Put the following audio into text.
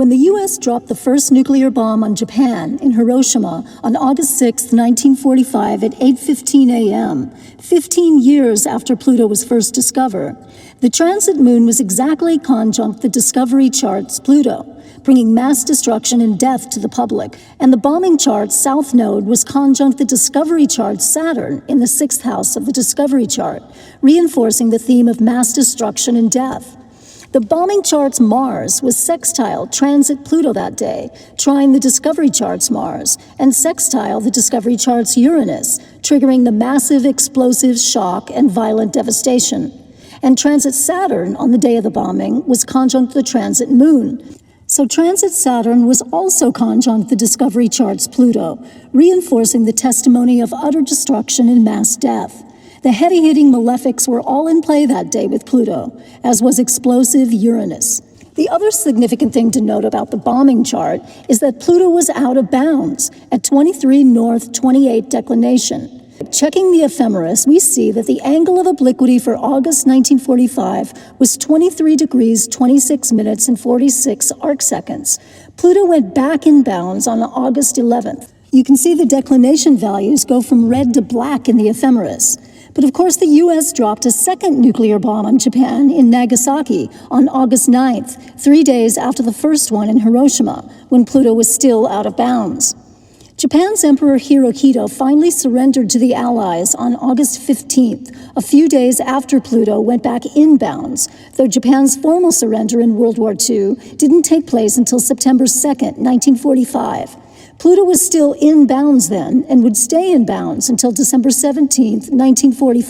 When the U.S. dropped the first nuclear bomb on Japan in Hiroshima on August 6, 1945 at 8:15 a.m., 15 years after Pluto was first discovered, the transit moon was exactly conjunct the Discovery chart's Pluto, bringing mass destruction and death to the public, and the bombing chart's south node was conjunct the Discovery chart's Saturn in the 6th house of the Discovery chart, reinforcing the theme of mass destruction and death. The bombing chart's Mars was sextile transit Pluto that day, trine the Discovery chart's Mars, and sextile the Discovery chart's Uranus, triggering the massive explosive shock and violent devastation. And transit Saturn on the day of the bombing was conjunct the transit moon. So transit Saturn was also conjunct the Discovery chart's Pluto, reinforcing the testimony of utter destruction and mass death. The heavy-hitting malefics were all in play that day with Pluto, as was explosive Uranus. The other significant thing to note about the bombing chart is that Pluto was out of bounds at 23 north 28 declination. Checking the ephemeris, we see that the angle of obliquity for August 1945 was 23 degrees 26 minutes and 46 arcseconds. Pluto went back in bounds on August 11th. You can see the declination values go from red to black in the ephemeris. But of course, the U.S. dropped a second nuclear bomb on Japan in Nagasaki on August 9th, 3 days after the first one in Hiroshima, when Pluto was still out of bounds. Japan's Emperor Hirohito finally surrendered to the Allies on August 15th, a few days after Pluto went back in bounds, though Japan's formal surrender in World War II didn't take place until September 2nd, 1945. Pluto was still in bounds then and would stay in bounds until December 17, 1945.